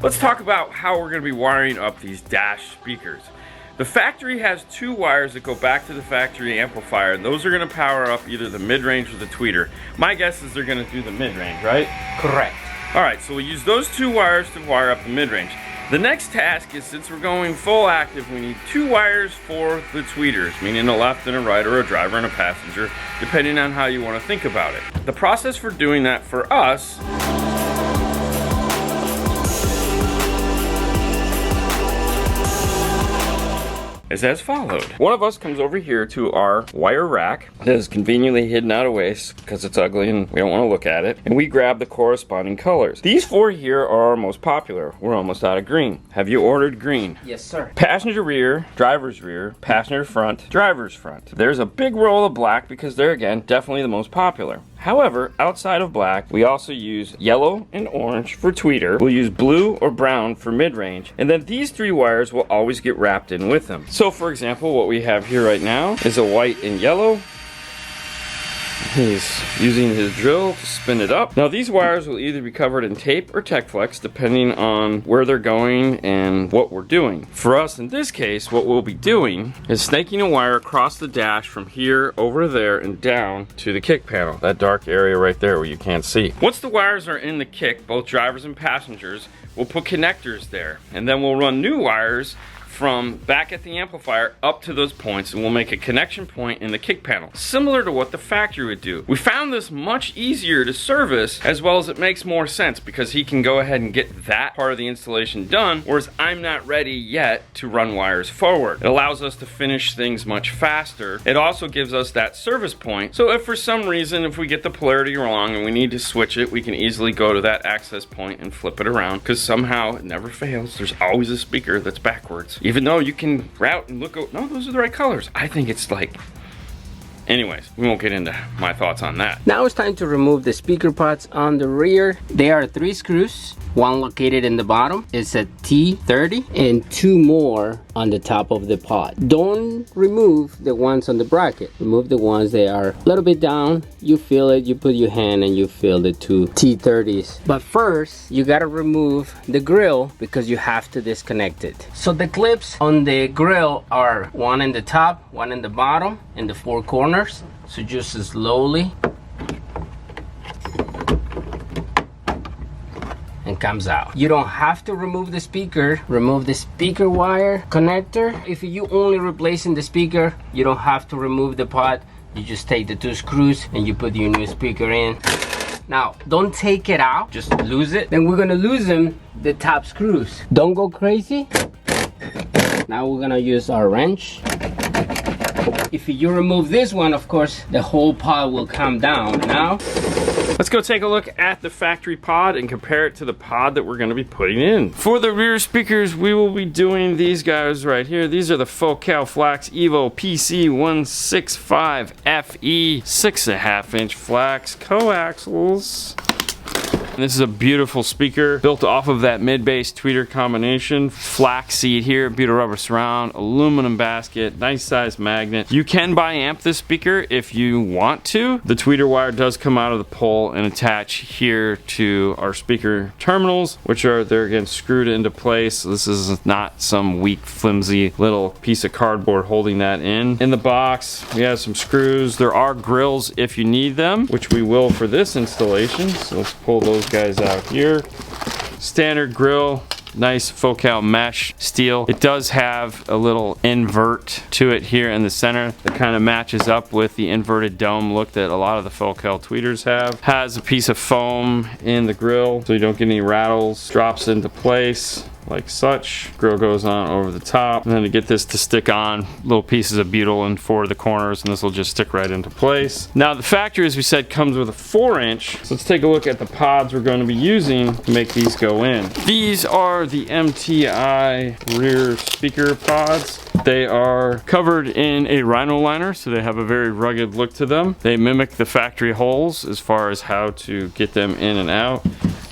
Let's talk about how we're going to be wiring up these dash speakers. The factory has 2 wires that go back to the factory amplifier, and those are going to power up either the mid-range or the tweeter. My guess is they're going to do the mid-range, right? Correct. Alright, so we'll use those 2 wires to wire up the mid-range. The next task is, since we're going full active, we need 2 wires for the tweeters, meaning a left and a right, or a driver and a passenger, depending on how you want to think about it. The process for doing that for us is as followed. One of us comes over here to our wire rack that is conveniently hidden out of waist because it's ugly and we don't want to look at it, and we grab the corresponding colors. These 4 here are our most popular. We're almost out of green. Have you ordered green? Yes, sir. Passenger rear, driver's rear, passenger front, driver's front. There's a big roll of black because they're, again, definitely the most popular. However, outside of black, we also use yellow and orange for tweeter. We'll use blue or brown for mid-range. And then these 3 wires will always get wrapped in with them. So for example, what we have here right now is a white and yellow. He's using his drill to spin it up. Now these wires will either be covered in tape or tech flex depending on where they're going and what we're doing. For us in this case, what we'll be doing is snaking a wire across the dash from here over there and down to the kick panel, that dark area right there where you can't see. Once the wires are in the kick, both drivers and passengers, we'll put connectors there, and then we'll run new wires from back at the amplifier up to those points, and we'll make a connection point in the kick panel, similar to what the factory would do. We found this much easier to service, as well as it makes more sense because he can go ahead and get that part of the installation done, whereas I'm not ready yet to run wires forward. It allows us to finish things much faster. It also gives us that service point, so if for some reason, if we get the polarity wrong and we need to switch it, we can easily go to that access point and flip it around, because somehow it never fails. There's always a speaker that's backwards. Even though you can route and look, no, those are the right colors. I think it's like, anyways, we won't get into my thoughts on that. Now it's time to remove the speaker pods on the rear. There are 3 screws, 1 located in the bottom. It's a T30, and 2 more on the top of the pod. Don't remove the ones on the bracket. Remove the ones that are a little bit down. You feel it, you put your hand and you feel the 2 T30s. But first, you gotta remove the grill because you have to disconnect it. So the clips on the grill are 1 in the top, 1 in the bottom, in the 4 corners. So just slowly, and comes out. You don't have to remove the speaker. Remove the speaker wire connector. If you only replacing the speaker, you don't have to remove the pod. You just take the 2 screws and you put your new speaker in. Now, don't take it out, just lose it. Then we're gonna loosen the top screws. Don't go crazy. Now we're gonna use our wrench. If you remove this one, of course, the whole pod will come down. Now, let's go take a look at the factory pod and compare it to the pod that we're going to be putting in. For the rear speakers, we will be doing these guys right here. These are the Focal Flax Evo PC165FE 6.5-inch flax coaxials. And this is a beautiful speaker built off of that mid-bass tweeter combination. Flax seat here, beautiful rubber surround, aluminum basket, nice size magnet. You can buy amp this speaker if you want to. The tweeter wire does come out of the pole and attach here to our speaker terminals, which are, they're again screwed into place. This is not some weak, flimsy little piece of cardboard holding that in. In the box, we have some screws. There are grills if you need them, which we will for this installation. So let's pull those guys out here. Standard grill, nice Focal mesh steel. It does have a little invert to it here in the center that kind of matches up with the inverted dome look that a lot of the Focal tweeters have. Has a piece of foam in the grill so you don't get any rattles. Drops into place like such. Grill goes on over the top, and then to get this to stick on, little pieces of butyl in 4 of the corners, and this will just stick right into place. Now the factory, as we said, comes with a 4-inch. So let's take a look at the pods we're going to be using to make these go in. These are the MTI rear speaker pods. They are covered in a rhino liner, so they have a very rugged look to them. They mimic the factory holes as far as how to get them in and out.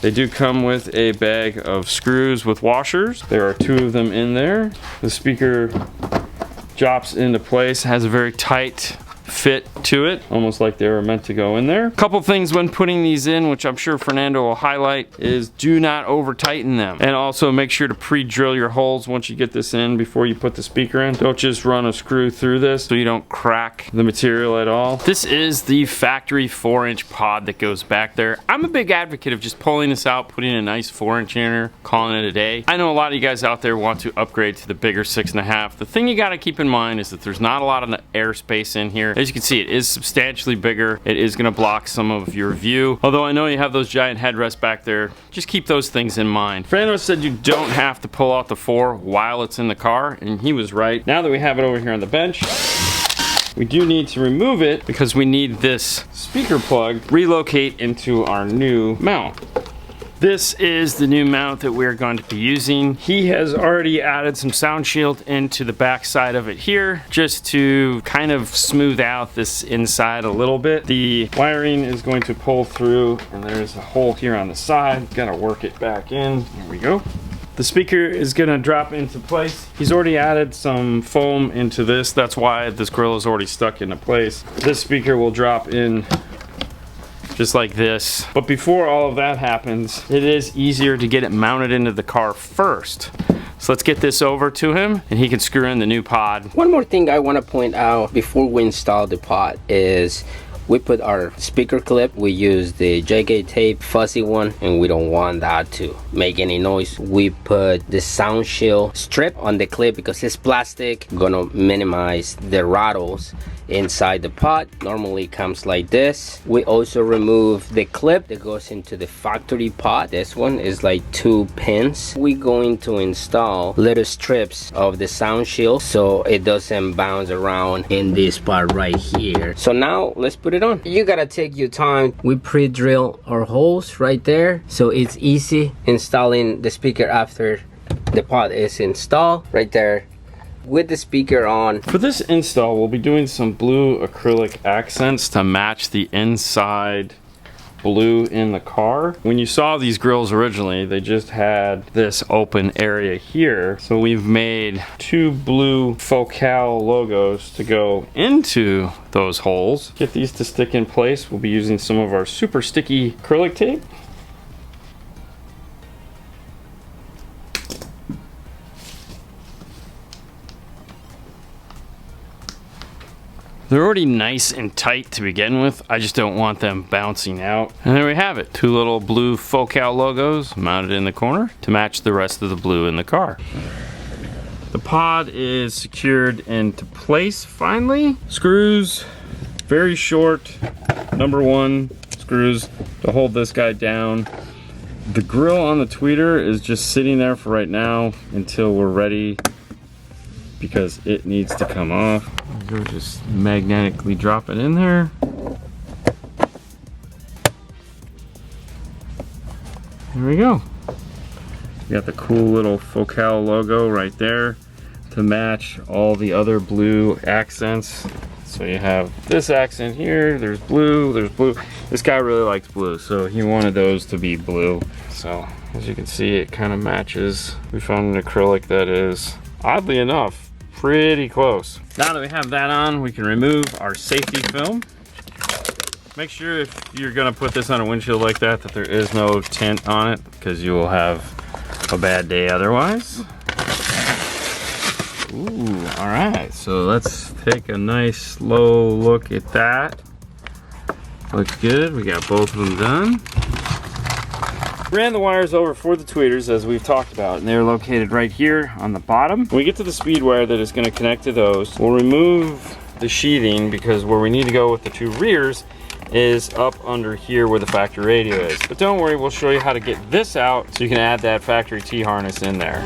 They do come with a bag of screws with washers. There are 2 of them in there. The speaker drops into place, has a very tight fit to it, almost like they were meant to go in there. A couple things when putting these in, which I'm sure Fernando will highlight, is do not over tighten them. And also make sure to pre-drill your holes once you get this in before you put the speaker in. Don't just run a screw through this so you don't crack the material at all. This is the factory 4-inch pod that goes back there. I'm a big advocate of just pulling this out, putting a nice 4-inch in there, calling it a day. I know a lot of you guys out there want to upgrade to the bigger 6.5. The thing you got to keep in mind is that there's not a lot of airspace in here. As you can see, it is substantially bigger. It is going to block some of your view. Although I know you have those giant headrests back there, just keep those things in mind. Fernando said you don't have to pull out the 4 while it's in the car, and he was right. Now that we have it over here on the bench, we do need to remove it because we need this speaker plug relocate into our new mount. This is the new mount that we're going to be using. He has already added some sound shield into the back side of it here, just to kind of smooth out this inside a little bit. The wiring is going to pull through, and there's a hole here on the side. Gotta work it back in. There we go. The speaker is gonna drop into place. He's already added some foam into this. That's why this grill is already stuck into place. This speaker will drop in just like this. But before all of that happens, it is easier to get it mounted into the car first. So let's get this over to him and he can screw in the new pod. One more thing I want to point out before we install the pod is we put our speaker clip. We use the JK tape, fuzzy one, and we don't want that to make any noise. We put the sound shield strip on the clip because it's plastic, gonna minimize the rattles inside the pod. Normally comes like this. We also remove the clip that goes into the factory pod. This one is like 2 pins. We're going to install little strips of the sound shield so it doesn't bounce around in this part right here. So now let's put it on. You gotta take your time. We pre-drill our holes right there, so it's easy installing the speaker after the pod is installed right there with the speaker on. For this install, we'll be doing some blue acrylic accents to match the inside blue in the car. When you saw these grills originally, they just had this open area here. So we've made 2 blue Focal logos to go into those holes. Get these to stick in place, we'll be using some of our super sticky acrylic tape. They're already nice and tight to begin with. I just don't want them bouncing out. And there we have it. 2 little blue Focal logos mounted in the corner to match the rest of the blue in the car. The pod is secured into place finally. Screws, very short, #1 screws to hold this guy down. The grill on the tweeter is just sitting there for right now until we're ready, because it needs to come off. Go just magnetically drop it in there. There we go. We got the cool little Focal logo right there to match all the other blue accents. So you have this accent here, there's blue, there's blue. This guy really likes blue, so he wanted those to be blue. So as you can see, it kind of matches. We found an acrylic that is, oddly enough, pretty close. Now that we have that on, we can remove our safety film. Make sure if you're gonna put this on a windshield like that there is no tint on it, because you will have a bad day otherwise. Ooh, all right, so let's take a nice slow look at that. Looks good, we got both of them done. Ran the wires over for the tweeters as we've talked about, and they're located right here on the bottom. When we get to the speed wire that is going to connect to those, we'll remove the sheathing, because where we need to go with the 2 rears is up under here where the factory radio is. But don't worry, we'll show you how to get this out so you can add that factory T-harness in there.